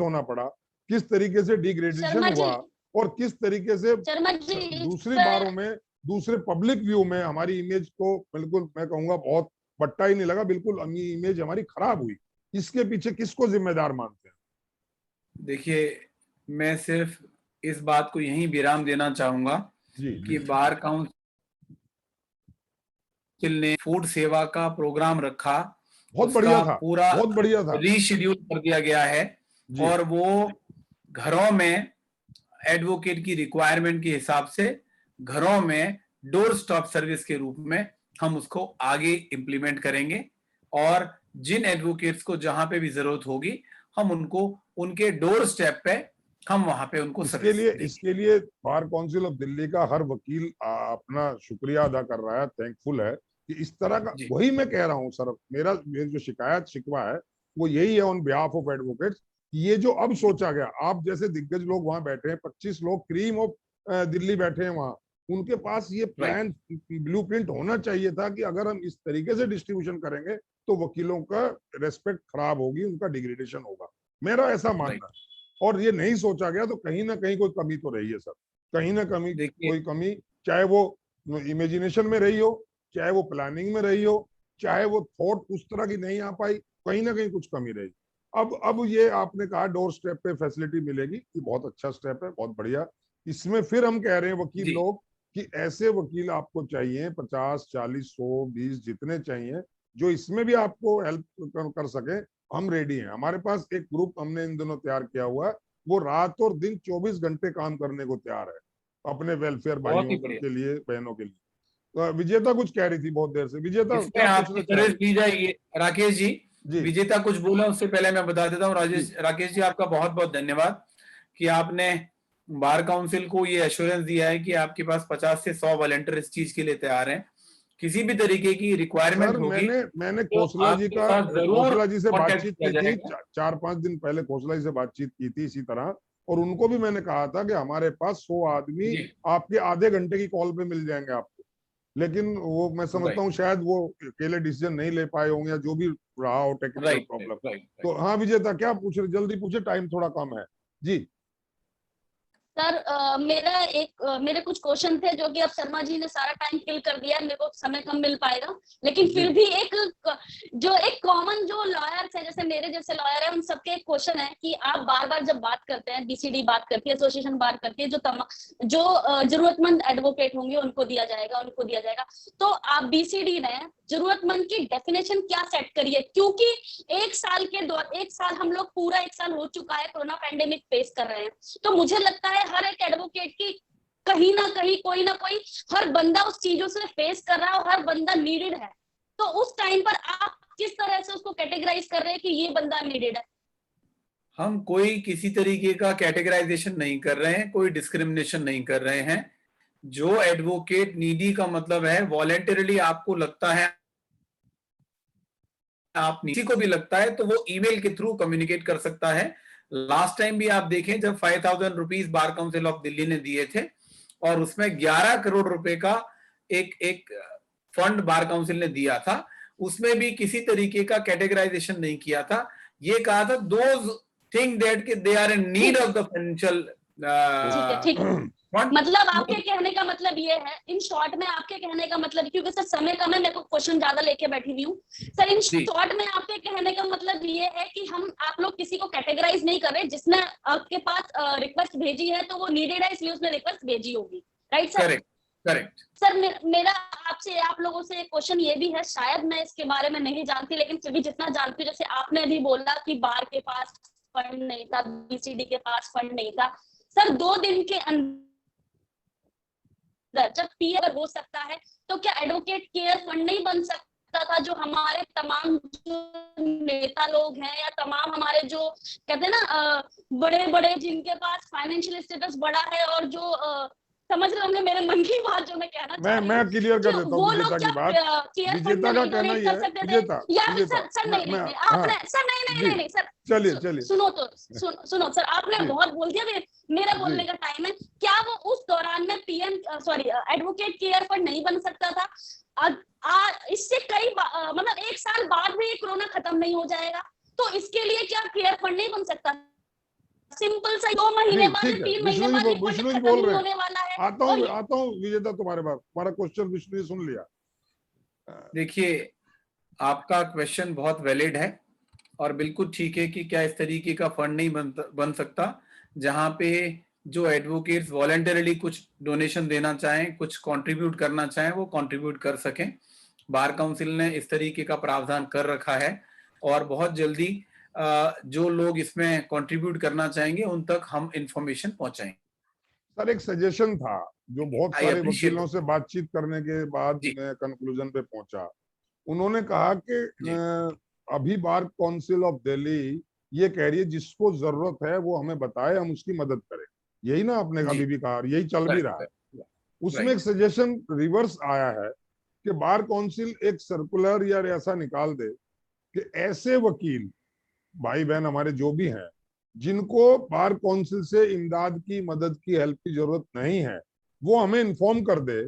होना पड़ा, किस तरीके से डिग्रेडेशन शर्मा जी, हुआ, और किस तरीके से शर्मा जी, इस दूसरी पे बारों में, दूसरे पब्लिक व्यू में हमारी इमेज को बिल्कुल मैं कहूंगा बहुत पट्टा ही नहीं लगा, बिल्कुल इमेज हमारी खराब हुई। इसके पीछे किसको जिम्मेदार मानते हैं? देखिए, मैं सिर्फ इस बात को यहीं विराम देना चाहूंगा जी कि जी बार काउंसिल ने फूड सेवा का प्रोग्राम रखा, बहुत बढ़िया उसका था, पूरा बहुत बढ़िया था। रीशेड्यूल कर दिया गया है। जी और वो घरों में एडवोकेट की रिक्वायरमेंट के हिसाब से घरों में डोर स्टॉप सर्विस के रूप में हम उसको आगे इंप्लीमेंट करेंगे। और जिन एडवोकेट्स को जहां पे भी जरूरत होगी, हम उनको उनके डोर स्टेप पे हम वहां पे उनको सर्विस देंगे। इसके लिए बार काउंसिल ऑफ दिल्ली का हर वकील अपना शुक्रिया अदा कर रहा है, थैंकफुल है कि इस तरह का, जी वही मैं कह रहा हूँ सर, मेरी जो शिकायत शिकवा है वो यही है ऑन बिहाफ ऑफ एडवोकेट्स। ये जो अब सोचा गया, आप जैसे दिग्गज लोग वहां बैठे हैं, 25 लोग क्रीम ऑफ दिल्ली बैठे हैं वहां, उनके पास ये राइट प्लान ब्लूप्रिंट होना चाहिए था कि अगर हम इस तरीके से डिस्ट्रीब्यूशन करेंगे तो वकीलों का रेस्पेक्ट खराब होगी, उनका डिग्रेडेशन होगा, मेरा ऐसा राइट। मानना है। और ये नहीं सोचा गया, तो कहीं ना कहीं कोई कमी तो रही है सर, कहीं ना कहीं देखिए, कोई कमी, चाहे वो इमेजिनेशन में रही हो, चाहे वो प्लानिंग में रही हो, चाहे वो थॉट उस तरह की नहीं आ पाई, कहीं ना कहीं कुछ कमी रही। अब ये आपने कहा डोर स्टेप पे फैसिलिटी मिलेगी, ये बहुत अच्छा स्टेप है, बहुत बढ़िया। इसमें फिर हम कह रहे हैं वकील जी लोग कि ऐसे वकील आपको चाहिए, 50, 40, 100, 20 जितने चाहिए, जो इसमें भी आपको हेल्प कर सके, हम रेडी हैं। हमारे पास एक ग्रुप हमने इन दिनों तैयार किया हुआ है, वो रात और दिन 24 घंटे काम करने को तैयार है अपने वेलफेयर बहुत ही भाइयों बढ़िया। के लिए, बहनों के लिए। तो विजेता कुछ कह रही थी बहुत देर से, विजेता इसमें क्या आपकी पूछना चाह सर्विस रही? दी जाएगी राकेश जी। जी विजेता कुछ बोला उससे पहले मैं बता देता हूँ, जी राकेश जी आपका बहुत बहुत धन्यवाद कि आपने बार काउंसिल को ये एश्योरेंस दिया है कि आपके पास 50 से 100 वॉलंटियर इस चीज के लिए तैयार हैं। किसी भी तरीके की रिक्वायरमेंट सर, होगी मैंने तो आपके साथ जरूर खोसला जी से कांटेक्ट बातचीत किया की थी, जाएगा। 4-5 दिन पहले खोसला जी से बातचीत की थी इसी तरह, और उनको भी मैंने कहा था कि हमारे पास 100 आदमी जी आपके आधे घंटे की कॉल पे मिल जाएंगे आपको। लेकिन वो मैं समझता राइट हूँ शायद वो अकेले डिसीजन नहीं ले पाए होंगे, या जो भी रहा हो टेक्निकल राइट प्रॉब्लम। राइट। तो हाँ विजेता क्या पूछ रहे, जल्दी पूछे, टाइम थोड़ा कम है। जी सर मेरे कुछ क्वेश्चन थे जो कि अब शर्मा जी ने सारा टाइम किल कर दिया, मेरे को समय कम मिल पाएगा, लेकिन फिर भी एक कॉमन जो लॉयर्स है, जैसे मेरे जैसे लॉयर है, उन सबके एक क्वेश्चन है कि आप बार बार जब बात करते हैं, बीसीडी बात करती है, एसोसिएशन बात करती है, जो जरूरतमंद एडवोकेट होंगे उनको दिया जाएगा, तो आप बीसीडी ने जरूरतमंद की डेफिनेशन क्या सेट करी है? क्योंकि एक साल हम लोग पूरा एक साल हो चुका है, कोरोना पैंडेमिक फेस कर रहे हैं, तो मुझे लगता है हर एक एडवोकेट की कहीं ना कहीं कोई ना कोई, हर बंदा उस चीजों से फेस कर रहा है और हर बंदा नीडेड है। तो उस टाइम पर आप किस तरह से उसको कैटेगराइज कर रहे हैं कि ये बंदा नीडेड है? हम कोई किसी तरीके का कैटेगराइजेशन नहीं कर रहे हैं, कोई डिस्क्रिमिनेशन नहीं कर रहे हैं। जो एडवोकेट नीडी का मतलब है वॉलेंटरली आपको लगता है, आप किसी को भी लगता है तो वो ईमेल के थ्रू कम्युनिकेट कर सकता है। लास्ट टाइम भी आप देखें जब 5,000 rupees bar council of Delhi ने दिए थे और उसमें 11 करोड़ रुपए का एक फंड बार काउंसिल ने दिया था, उसमें भी किसी तरीके का कैटेगराइजेशन नहीं किया था। ये कहा था those think that they are in need of the financial ठीक है। मतलब आपके कहने का मतलब ये है, इन शॉर्ट में आपके कहने का मतलब, क्योंकि सर समय कम है, मेरे को क्वेश्चन ज्यादा लेके बैठी हुई हूँ सर, इन शॉर्ट में आपके कहने का मतलब ये है कि आप लोग किसी को कैटेगराइज नहीं कर रहे, जिसने आपके पास रिक्वेस्ट भेजी है तो वो नीडेड है, इसलिए उसने रिक्वेस्ट भेजी होगी, राइट सर? करेक्ट सर मेरा आपसे आप लोगों से एक क्वेश्चन ये भी है, शायद मैं इसके बारे में नहीं जानती, लेकिन फिर भी जितना जानती हूँ, जैसे आपने अभी बोला कि बार के पास फंड नहीं था, बीसीडी के पास फंड नहीं था, सर 2 दिन के अंदर जब पी अगर हो सकता है तो क्या एडवोकेट केयर फंड नहीं बन सकता था? जो हमारे तमाम जो नेता लोग हैं या तमाम हमारे जो कहते हैं ना बड़े बड़े जिनके पास फाइनेंशियल स्टेटस बड़ा है और जो समझ रहे होंगे मेरे मन की बात जो मैं कहना चाह रही हूँ, मैं क्लियर कर देता हूँ विजेता की बात। विजेता का कहना ये है, विजेता सर नहीं आपने सर नहीं सर चलिए सुनो सर, आपने बहुत बोल दिया, मेरा बोलने का टाइम है। क्या वो उस दौरान में एडवोकेट केयर फंड नहीं बन सकता था? इससे कई मतलब एक साल बाद में ये कोरोना खत्म नहीं हो जाएगा, तो इसके लिए क्या केयर फंड नहीं बन सकता? सिंपल सा 2 महीने बाद 3 महीने बाद विष्णु जी बोल रहे हैं, आता हूँ विजेता तुम्हारे बात, तुम्हारा क्वेश्चन विष्णु जी सुन लिया। देखिए आपका क्वेश्चन बहुत वैलिड है और बिल्कुल ठीक है कि क्या इस तरीके का फंड नहीं बन सकता जहां पे जो एडवोकेट्स वॉलंटरली कुछ डोनेशन देना चाहें, कुछ कंट्रीब्यूट करना चाहें, वो कंट्रीब्यूट कर सकें। बार काउंसिल ने इस तरीके का प्रावधान कर रखा है और बहुत जल्दी जो लोग इसमें कंट्रीब्यूट करना चाहेंगे उन तक हम इंफॉर्मेशन पहुंचाएंगे। सर एक सजेशन था जो बहुत सारे वकीलों से बातचीत करने के बाद मैं कंक्लूजन पे पहुंचा। उन्होंने कहा कि अभी बार काउंसिल ऑफ दिल्ली ये कह रही है जिसको जरूरत है वो हमें बताए, हम उसकी मदद करें। यही ना आपने अभी भी कहा, यही चल भी रहा है। उसमें एक सजेशन रिवर्स आया है कि बार काउंसिल एक सर्कुलर या ऐसा निकाल दे कि ऐसे वकील भाई बहन हमारे जो भी हैं जिनको बार काउंसिल से इमदाद की, मदद की, हेल्प की जरूरत नहीं है, वो हमें इन्फॉर्म कर दे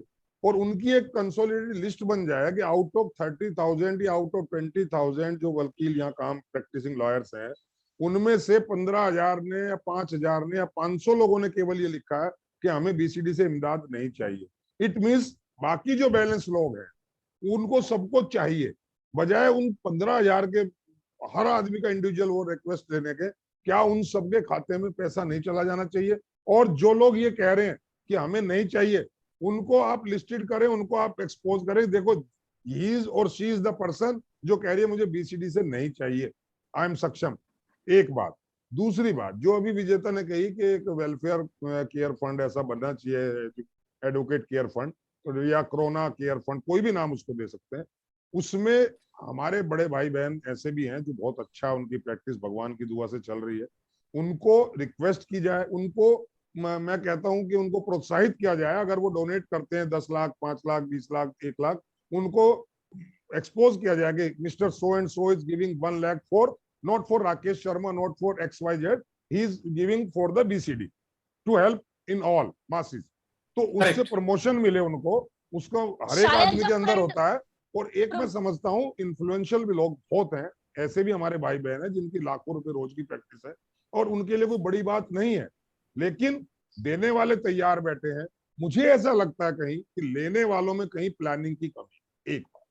और उनकी एक कंसोलिडेटेड लिस्ट बन जाए कि आउट ऑफ 30,000 या आउट ऑफ 20,000 जो वकील यहाँ काम प्रैक्टिसिंग लॉयर्स हैं, उनमें से 15,000 ने या 5,000 ने या 500 लोगों ने केवल ये लिखा है कि हमें बीसीडी से इमदाद नहीं चाहिए। इट मीन्स बाकी जो बैलेंस लोग हैं उनको सबको चाहिए, बजाय उन 15,000 के हर आदमी का इंडिविजुअल वो रिक्वेस्ट लेने के, क्या उन सबके खाते में पैसा नहीं चला जाना चाहिए? और जो लोग ये कह रहे हैं कि हमें नहीं चाहिए, उनको आप लिस्टेड करें, उनको आप एक्सपोज करें, देखो ही इज और शी इज द पर्सन जो कह रही है मुझे बीसीडी से नहीं चाहिए, आई एम सक्षम। एक बात। दूसरी बात जो अभी विजेता ने कही कि एक वेलफेयर केयर फंड ऐसा बनना चाहिए, एडवोकेट केयर फंड या कोरोना केयर फंड, कोई भी नाम उसको दे सकते हैं। उसमें हमारे बड़े भाई बहन ऐसे भी हैं जो बहुत अच्छा उनकी प्रैक्टिस भगवान की दुआ से चल रही है, उनको रिक्वेस्ट की जाए, उनको मैं कहता हूं कि उनको प्रोत्साहित किया जाए। अगर वो डोनेट करते हैं 10 लाख, 5 लाख, 20 लाख, 1 लाख, उनको एक्सपोज किया जाए कि mister so and so is giving 1 lakh for, not for Rakesh Sharma, not for XYZ, he is giving for the BCD to help in all masses. तो उससे प्रमोशन मिले उनको, उसका हर एक आदमी के अंदर होता है। और एक मैं समझता हूँ इन्फ्लुएंशियल भी लोग बहुत हैं, ऐसे भी हमारे भाई बहन हैं जिनकी लाखों रुपए रोज की प्रैक्टिस है और उनके लिए कोई बड़ी बात नहीं है, लेकिन देने वाले तैयार बैठे हैं। मुझे ऐसा लगता है कहीं कि लेने वालों में कहीं प्लानिंग की कमी है, एक बार।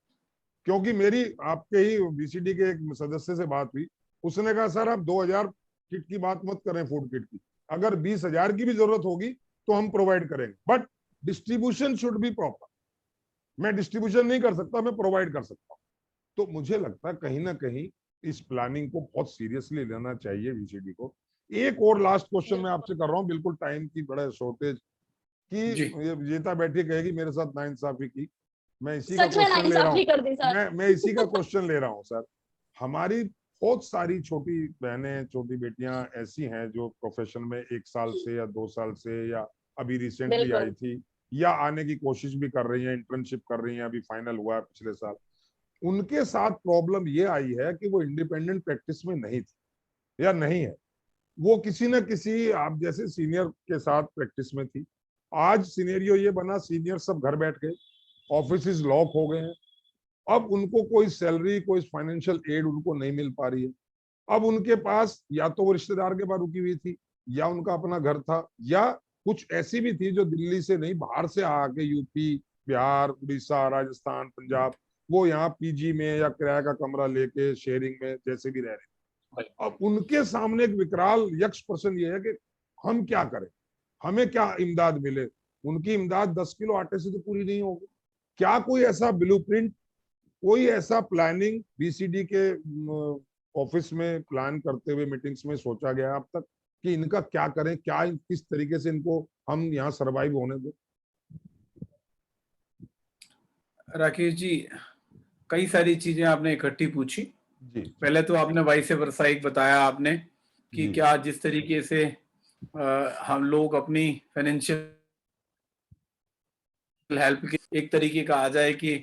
क्योंकि मेरी आपके ही बीसीडी के एक सदस्य से बात हुई, उसने कहा सर आप 2000 किट की बात मत करें, फूड किट की, अगर 20,000 की भी जरूरत होगी तो हम प्रोवाइड करेंगे, but distribution should be proper. मैं डिस्ट्रीब्यूशन नहीं कर सकता, मैं प्रोवाइड कर सकता हूँ। तो मुझे लगता है कहीं ना कहीं इस प्लानिंग को बहुत सीरियसली लेना चाहिए बीसीडी को। एक और लास्ट क्वेश्चन मैं आपसे कर रहा हूँ, बिल्कुल टाइम की बड़ा शॉर्टेज कि ये विजेता बैठी कहेगी मेरे साथ नाइंसाफी की, मैं इसी का क्वेश्चन ले रहा हूँ, मैं इसी का क्वेश्चन ले रहा हूँ सर। हमारी बहुत सारी छोटी बहनें, छोटी बेटियां ऐसी हैं जो प्रोफेशन में 1 साल से या 2 साल से या अभी रिसेंटली आई थी या आने की कोशिश भी कर रही हैं, इंटर्नशिप कर रही हैं, अभी फाइनल हुआ है पिछले साल। उनके साथ प्रॉब्लम ये आई है कि वो इंडिपेंडेंट प्रैक्टिस में नहीं थी या नहीं है, वो किसी न किसी आप जैसे सीनियर के साथ प्रैक्टिस में थी। आज सिनेरियो ये बना, सीनियर सब घर बैठ गए, ऑफिस लॉक हो गए हैं, अब उनको कोई सैलरी, कोई फाइनेंशियल एड उनको नहीं मिल पा रही है। अब उनके पास या तो वो रिश्तेदार के पास रुकी हुई थी, या उनका अपना घर था, या कुछ ऐसी भी थी जो दिल्ली से नहीं बाहर से आके यूपी, बिहार, उड़ीसा, राजस्थान, पंजाब, वो यहाँ पीजी में या किराए का कमरा लेके शेयरिंग में जैसे भी रह रहे थे। अब उनके सामने एक विकराल यक्ष प्रश्न ये है कि हम क्या करें, हमें क्या इमदाद मिले। उनकी इमदाद 10 किलो आटे से तो पूरी नहीं होगी। क्या कोई ऐसा ब्लूप्रिंट, कोई ऐसा प्लानिंग बीसीडी के ऑफिस में प्लान करते हुए मीटिंग्स में सोचा गया अब तक कि इनका क्या करें, क्या किस तरीके से इनको हम यहाँ सरवाइव होने दें? राकेश जी, कई सारी चीजें आपने इकट्ठी पूछी जी। पहले तो आपने वाइस वर्सा एक बताया आपने कि क्या जिस तरीके से हम लोग अपनी फाइनेंशियल हेल्प की एक तरीके का आ जाए कि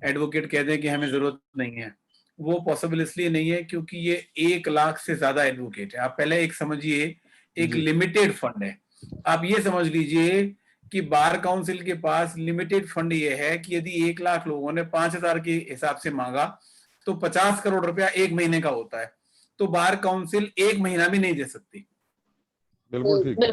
एडवोकेट कह दें कि हमें जरूरत नहीं है, वो पॉसिबल इसलिए नहीं है क्योंकि ये 1 लाख से ज्यादा एडवोकेट है। आप पहले एक समझिए, एक लिमिटेड फंड है। आप ये समझ लीजिए कि बार काउंसिल के पास लिमिटेड फंड ये है कि यदि 1 लाख लोगों ने 5,000 के हिसाब से मांगा तो 50 करोड़ रुपया 1 महीने का होता है, तो बार काउंसिल 1 महीना भी नहीं दे सकती। बिल्कुल ठीक है।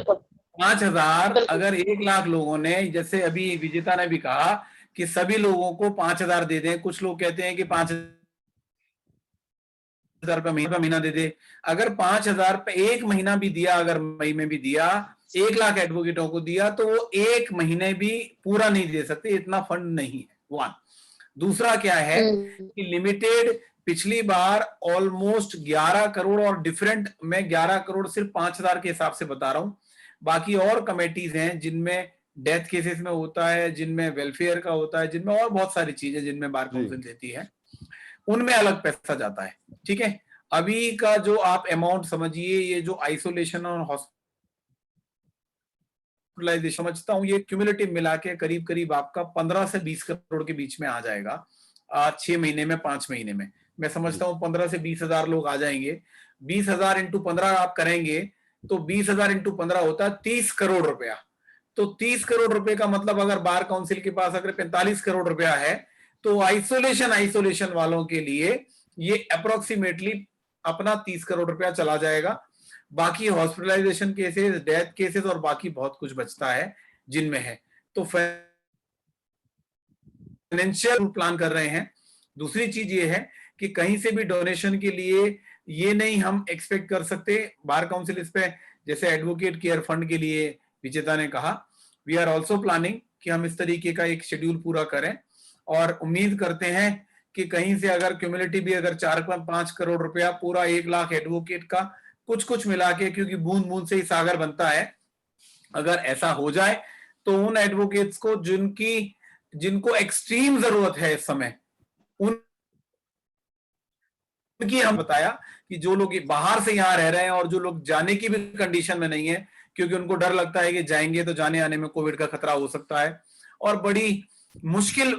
5,000 अगर 1 लाख लोगों ने, जैसे अभी विजेता ने भी कहा कि सभी लोगों को 5,000 दे दें, कुछ लोग कहते हैं कि 5,000 रुपया महीना दे दे। अगर 5,000 पे 1 महीना भी दिया, अगर मई में भी दिया, 1 लाख एडवोकेटों को दिया, तो वो 1 महीने भी पूरा नहीं दे सकते, इतना फंड नहीं है। 1 दूसरा क्या है कि लिमिटेड पिछली बार ऑलमोस्ट 11 करोड़, और डिफरेंट मैं 11 करोड़ सिर्फ 5,000 के हिसाब से बता रहा हूं, बाकी और कमेटीज हैं जिनमें डेथ केसेस में होता है, जिनमें वेलफेयर का होता है, जिनमें और बहुत सारी चीजें जिनमें बार काउंसिल देती है, उनमें अलग पैसा जाता है। ठीक है, अभी का जो आप अमाउंट समझिए, ये जो आइसोलेशन और हॉस्पिटलाइजेशन समझता हूं, ये क्यूमुलेटिव मिला के करीब करीब आपका 15 से 20 करोड़ के बीच में आ जाएगा 6 महीने में, 5 महीने में। मैं समझता हूं 15 से 20,000 लोग आ जाएंगे। 20,000 इंटू 15 आप करेंगे तो 20,000 इंटू 15 होता है 30 करोड़ रुपया। तो 30 करोड़ रुपए का मतलब अगर बार काउंसिल के पास अगर 45 करोड़ रुपया है, तो आइसोलेशन वालों के लिए ये अप्रोक्सीमेटली अपना 30 करोड़ रुपया चला जाएगा। बाकी हॉस्पिटलाइजेशन केसेस, डेथ केसेस और बाकी बहुत कुछ बचता है जिनमें है। तो फाइनेंशियल प्लान कर रहे हैं। दूसरी चीज ये है कि कहीं से भी डोनेशन के लिए ये नहीं हम एक्सपेक्ट कर सकते। बार काउंसिल इस पे, जैसे एडवोकेट केयर फंड के लिए विजेता ने कहा, वी आर ऑल्सो प्लानिंग कि हम इस तरीके का एक शेड्यूल पूरा करें, और उम्मीद करते हैं कि कहीं से अगर क्यूमुलेटिव भी अगर 4-5 करोड़ रुपया पूरा 1 लाख एडवोकेट का कुछ कुछ मिला के, क्योंकि बूंद बूंद से ही सागर बनता है, अगर ऐसा हो जाए तो उन एडवोकेट्स को जिनको एक्सट्रीम जरूरत है इस समय, उनकी हम बताया कि जो लोग बाहर से यहाँ रह रहे हैं और जो लोग जाने की भी कंडीशन में नहीं है, क्योंकि उनको डर लगता है कि जाएंगे तो जाने आने में कोविड का खतरा हो सकता है और बड़ी मुश्किल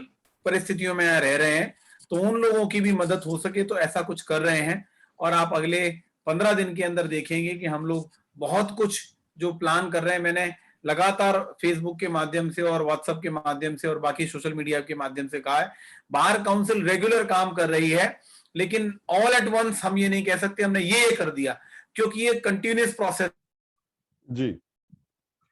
परिस्थितियों में रह रहे हैं, तो उन लोगों की भी मदद हो सके, तो ऐसा कुछ कर रहे हैं। और आप अगले 15 दिन के अंदर देखेंगे कि हम लोग बहुत कुछ जो प्लान कर रहे हैं। मैंने लगातार फेसबुक के माध्यम से और व्हाट्सएप के माध्यम से और बाकी सोशल मीडिया के माध्यम से कहा है, बार काउंसिल रेगुलर काम कर रही है, लेकिन ऑल एट वंस हम ये नहीं कह सकते हमने ये कर दिया, क्योंकि ये कंटिन्यूअस प्रोसेस जी।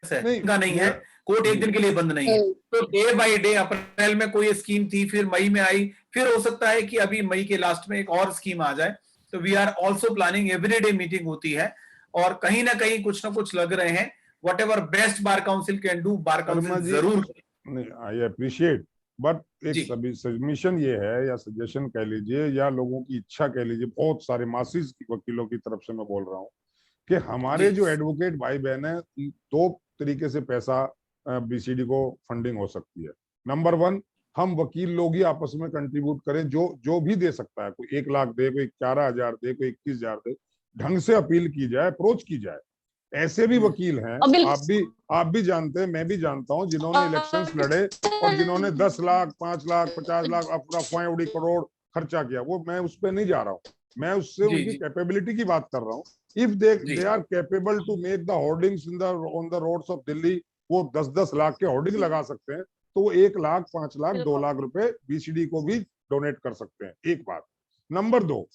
नहीं, का नहीं है, कोर्ट एक दिन के लिए बंद नहीं है। तो डे बाय डे अप्रैल में कोई स्कीम थी, फिर मई में आई, फिर हो सकता है कि अभी मई के लास्ट में एक और स्कीम आ जाए। तो we are also planning, everyday meeting होती है और कहीं ना कहीं कुछ ना कुछ लग रहे हैं। What ever best bar council can do, bar council जरूर। नहीं, आई अप्रिशिएट, बट एक सबमिशन ये है या सजेशन कह लीजिए या लोगों की इच्छा कह लीजिए, बहुत सारे मासिस वकीलों की तरफ से मैं बोल रहा हूँ कि हमारे जो एडवोकेट भाई बहन है, दो तरीके से पैसा बीसीडी को फंडिंग हो सकती है। नंबर 1, हम वकील लोग ही आपस में कंट्रीब्यूट करें, जो भी दे सकता है, कोई 1 लाख दे, कोई 11,000 दे, कोई 21,000 दे, ढंग से अपील की जाए, अप्रोच की जाए। ऐसे भी वकील हैं, आप भी जानते हैं, मैं भी जानता हूं, जिन्होंने इलेक्शंस लड़े और जिन्होंने 10 लाख 5 लाख 50 लाख अपना उड़ी करोड़ खर्चा किया। वो मैं उस पर नहीं जा रहा हूँ, मैं उससे उनकी कैपेबिलिटी की बात कर रहा हूँ। If they are capable to make the hoardings on the roads of Delhi, वो 10-10 लाख के होर्डिंग लगा सकते हैं, तो वो 1 लाख 5 लाख 2 लाख रुपए बीसीडी को भी डोनेट कर सकते हैं। एक बात। नंबर 2,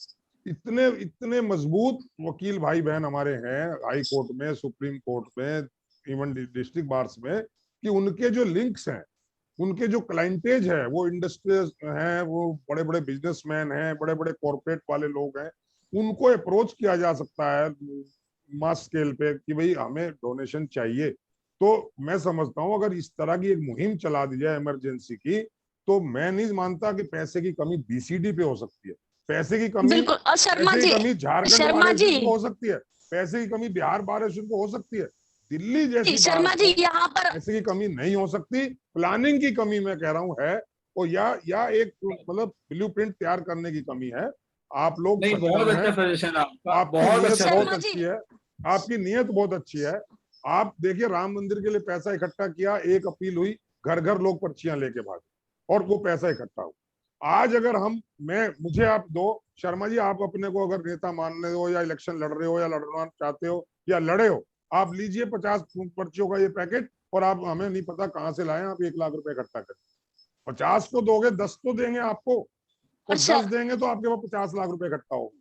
इतने मजबूत वकील भाई बहन हमारे हैं हाई कोर्ट में, सुप्रीम कोर्ट में, इवन डिस्ट्रिक्ट बार्स में, कि उनके जो लिंक्स हैं, उनके जो क्लाइंटेज है, वो इंडस्ट्रीज हैं, वो बड़े बड़े बिजनेसमैन हैं, बड़े बड़े कॉर्पोरेट वाले लोग हैं, उनको अप्रोच किया जा सकता है मास स्केल पे कि भाई हमें डोनेशन चाहिए। तो मैं समझता हूं अगर इस तरह की एक मुहिम चला दी जाए इमरजेंसी की, तो मैं नहीं मानता कि पैसे की कमी बीसीडी पे हो सकती है। पैसे की कमी झारखंड बार एसोसिएशन को हो सकती है, पैसे की कमी बिहार बार एसोसिएशन को हो सकती है, दिल्ली जैसी शर्मा जी यहाँ पर पैसे की कमी नहीं हो सकती। प्लानिंग की कमी मैं कह रहा हूँ है, और या एक मतलब ब्लूप्रिंट तैयार करने की कमी है। आप लोग बहुत अच्छा सजेशन आपका, बहुत अच्छी है, आपकी नीयत बहुत अच्छी है। आप देखिए, राम मंदिर के लिए पैसा इकट्ठा किया, एक अपील हुई, घर घर लोग पर्चियां लेके भागे और वो पैसा इकट्ठा हुआ। आज अगर मुझे आप दो, शर्मा जी, आप अपने को अगर नेता मान रहे हो या इलेक्शन लड़ रहे हो या लड़ना चाहते हो या लड़े हो, आप लीजिए 50 पर्चियों का ये पैकेट, और आप, हमें नहीं पता कहां से लाए, आप 1 लाख रुपए इकट्ठा करें। 50 को दोगे, 10 तो देंगे आपको, और 10 देंगे तो आपके पास 50 लाख रुपए इकट्ठा होगा।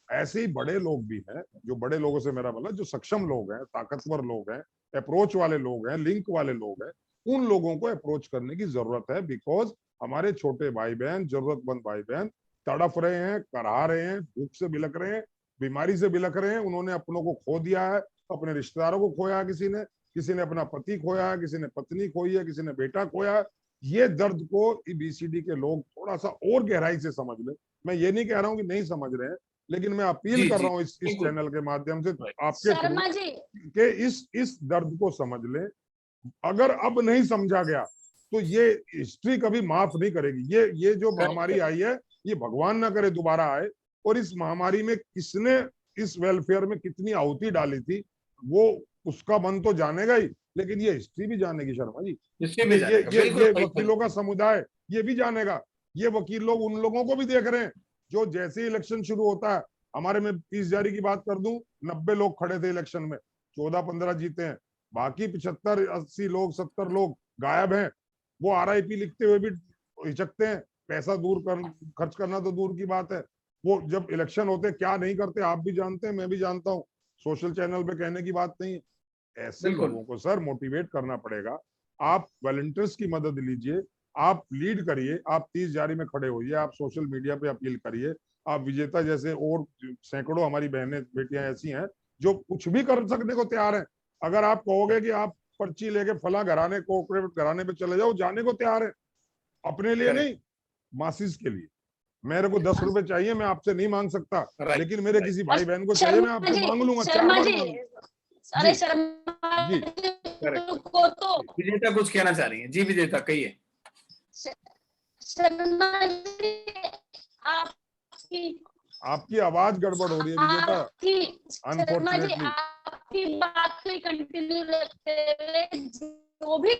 ऐसे ही बड़े लोग भी हैं, जो बड़े लोगों से मेरा मतलब जो सक्षम लोग हैं, ताकतवर लोग हैं, अप्रोच वाले लोग हैं, लिंक वाले लोग हैं, उन लोगों को अप्रोच करने की जरूरत है। बिकॉज हमारे छोटे भाई बहन, जरूरतमंद भाई बहन तड़फ रहे हैं, करहा रहे हैं, भूख से बिलक रहे हैं, बीमारी से बिलक रहे हैं, उन्होंने अपनों को खो दिया है, अपने रिश्तेदारों को खोया, किसी ने अपना पति खोया है, किसी ने पत्नी खोई है, किसी ने बेटा खोया है। ये दर्द को बीसीडी के लोग थोड़ा सा और गहराई से समझ ले। मैं ये नहीं कह रहा हूं कि नहीं समझ रहे हैं, लेकिन मैं अपील कर रहा हूं इस चैनल के माध्यम से आपके थ्रू कि इस दर्द को समझ ले। अगर अब नहीं समझा गया तो ये हिस्ट्री कभी माफ नहीं करेगी। ये जो महामारी आई है, ये भगवान ना करे दोबारा आए। और इस महामारी में किसने इस वेलफेयर में कितनी आहुति डाली थी, वो उसका मन तो जानेगा ही, लेकिन ये हिस्ट्री भी जानेगी शर्मा जी। ये वकीलों का समुदाय ये भी जानेगा। ये वकील लोग उन लोगों को भी देख रहे हैं जो जैसे ही इलेक्शन शुरू होता है, हमारे में 30 जारी की बात कर दूं, 90 लोग खड़े थे इलेक्शन में, 14-15 जीते हैं, बाकी 75-80 लोग 70 लोग गायब हैं। वो RIP लिखते हुए भी हिचकते हैं, पैसा खर्च करना तो दूर की बात है। वो जब इलेक्शन होते क्या नहीं करते, आप भी जानते हैं, मैं भी जानता हूँ, सोशल चैनल पे कहने की बात नहीं है। ऐसे लोगों को सर मोटिवेट करना पड़ेगा। आप वॉलंटियर्स की मदद लीजिए, आप लीड करिए, आप 30 जारी में खड़े होइए, आप सोशल मीडिया पे अपील करिए। आप विजेता जैसे और सैकड़ों हमारी बहनें बेटियां ऐसी हैं जो कुछ भी कर सकने को तैयार हैं। अगर आप कहोगे कि आप पर्ची लेके फला घराने कोऑपरेटिव घराने पे चले जाओ, जाने को तैयार है, अपने लिए नहीं, मासिस के लिए। मेरे को 10 रुपए चाहिए, मैं आपसे नहीं मांग सकता, लेकिन मेरे किसी भाई बहन को चाहिए, मैं आपसे मांग लूंगा, 4 बार अरे शर्मा जी को तो विजेता कुछ कहना चाह रही है। जी विजेता कहिए। शर्मा जी आपकी आवाज गड़बड़ हो रही है विजेता, अनफॉर्चुनेटली। आपकी बात को कंटिन्यू रखते हुए जो भी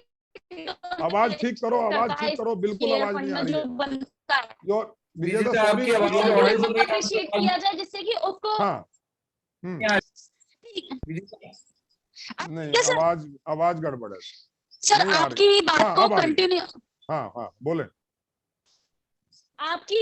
आवाज ठीक करो, आवाज ठीक करो, बिल्कुल आवाज नहीं आ रही है। बनता है विजेता आपकी आवाज अप्रिशिएट किया जाए, जिससे कि उसको नहीं, आवाज गड़बड़ है सर। आपकी बात को कंटिन्यू हाँ बोले। आपकी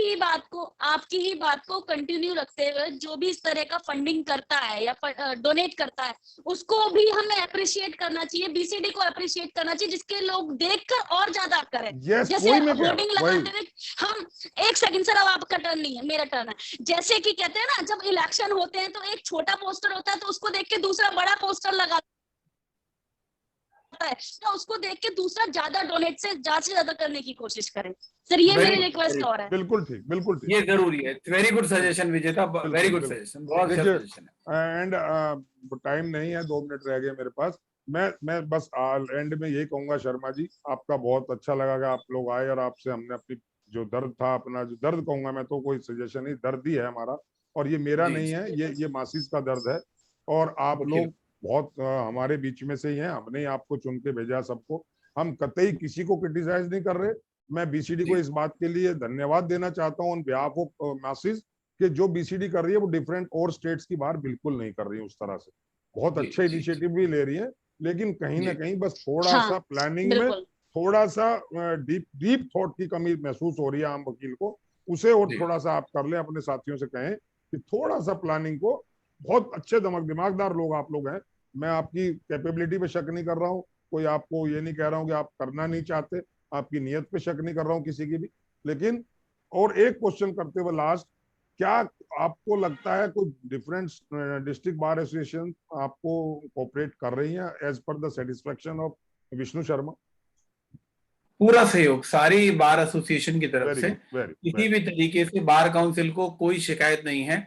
ही बात को कंटिन्यू रखते हुए जो भी इस तरह का फंडिंग करता है या डोनेट करता है, उसको भी हमें अप्रिशिएट करना चाहिए, बीसीडी को अप्रिशिएट करना चाहिए, जिसके लोग देखकर और ज्यादा करें। जैसे वही मैं कह रहा होर्डिंग हूं, वही। लगाते हुए हम, एक सेकंड सर, अब आपका टर्न नहीं है, मेरा टर्न है। जैसे कि कहते हैं ना, जब इलेक्शन होते हैं तो एक छोटा पोस्टर होता है तो उसको देख के दूसरा बड़ा पोस्टर लगा है, तो उसको देख के दूसरा ज्यादा डोनेट से ज्यादा करने की कोशिश करें। सर ये मेरी रिक्वेस्ट और है। बिल्कुल ठीक, बिल्कुल ठीक, ये जरूरी है। वेरी गुड सजेशन विजेता, वेरी गुड बिल्कुल। सजेशन, बहुत अच्छा देखिए, सजेशन है। एंड टाइम नहीं है, 2 मिनट रह गए मेरे पास। मैं बस एंड में यही कहूंगा, शर्मा जी आपका बहुत अच्छा लगा कि आप लोग आए और आपसे हमने अपनी जो दर्द था, अपना जो दर्द कहूंगा मैं, तो कोई सजेशन नहीं, दर्द ही है हमारा, और ये मेरा नहीं है, ये मासिस का दर्द है। और आप लोग बहुत हमारे बीच में से ही हैं, हमने ही आपको चुन के भेजा सबको, हम कतई किसी को क्रिटिसाइज नहीं कर रहे। मैं बीसीडी को इस बात के लिए धन्यवाद देना चाहता हूँ ऑन बिहाफ ऑफ मासिस, कि जो बीसीडी कर रही है वो डिफरेंट और स्टेट्स की बाहर बिल्कुल नहीं कर रही है उस तरह से, बहुत अच्छे इनिशिएटिव भी ले रही है, लेकिन कहीं ना कहीं बस थोड़ा सा प्लानिंग में थोड़ा सा डीप थॉट की कमी महसूस हो रही है आम वकील को, उसे और थोड़ा सा आप कर लें, अपने साथियों से कहें कि थोड़ा सा प्लानिंग को, बहुत अच्छे दिमागदार लोग आप लोग हैं, मैं आपकी कैपेबिलिटी पे शक नहीं कर रहा हूँ, कोई आपको ये नहीं कह रहा हूँ कि आप करना नहीं चाहते, आपकी नीयत पे शक नहीं कर रहा हूँ किसी की भी, लेकिन और एक क्वेश्चन करते हुए लास्ट, क्या आपको लगता है कोई डिफरेंट डिस्ट्रिक्ट बार एसोसिएशन आपको कोऑपरेट कर रही है as per the satisfaction of Vishnu Sharma? पूरा सहयोग सारी बार एसोसिएशन की तरफ से, किसी भी तरीके से बार काउंसिल को कोई शिकायत नहीं है।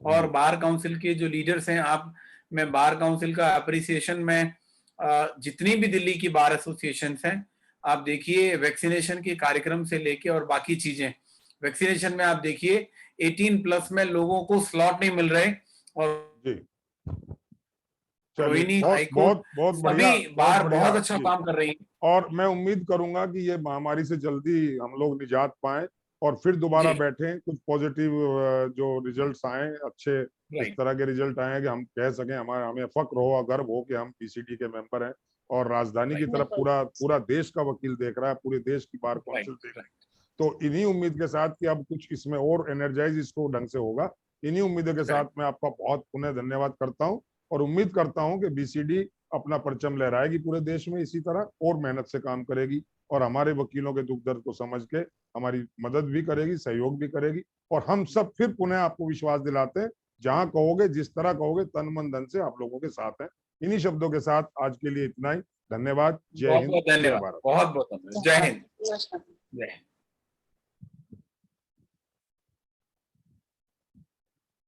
और बार काउंसिल के जो लीडर्स हैं, मैं बार काउंसिल का अप्रिसिएशन में, जितनी भी दिल्ली की बार एसोसिएशन हैं, आप देखिए वैक्सीनेशन के कार्यक्रम से लेके और बाकी चीजें, वैक्सीनेशन में आप देखिए 18+ में लोगों को स्लॉट नहीं मिल रहे, और रोहिणी हाईकोर्ट सभी बार बहुत अच्छा काम कर रही है, और मैं उम्मीद करूंगा कि ये महामारी से जल्दी हम लोग निजात पाएं और फिर दोबारा बैठें, कुछ पॉजिटिव जो रिजल्ट्स आए, अच्छे इस तरह के रिजल्ट आए कि हम कह सकें, हमें फक्र हो और गर्व हो कि हम बीसीडी के मेंबर हैं, और राजधानी की तरफ पूरा देश का वकील देख रहा है, पूरे देश की बार काउंसिल देख रही है। तो इन्हीं उम्मीद के साथ कि अब कुछ इसमें और एनर्जाइज इसको ढंग से होगा, इन्हीं उम्मीदों के साथ मैं आपका बहुत पुनः धन्यवाद करता हूं, और उम्मीद करता हूं कि बीसीडी अपना परचम लहराएगी पूरे देश में, इसी तरह और मेहनत से काम करेगी, और हमारे वकीलों के दुख दर्द को समझ के हमारी मदद भी करेगी, सहयोग भी करेगी, और हम सब फिर पुनः आपको विश्वास दिलाते हैं, जहां कहोगे, जिस तरह कहोगे, तन मन धन से आप लोगों के साथ हैं। इन्हीं शब्दों के साथ आज के लिए इतना ही। धन्यवाद। जय हिंद, जय भारत। बहुत बहुत धन्यवाद। जय हिंद।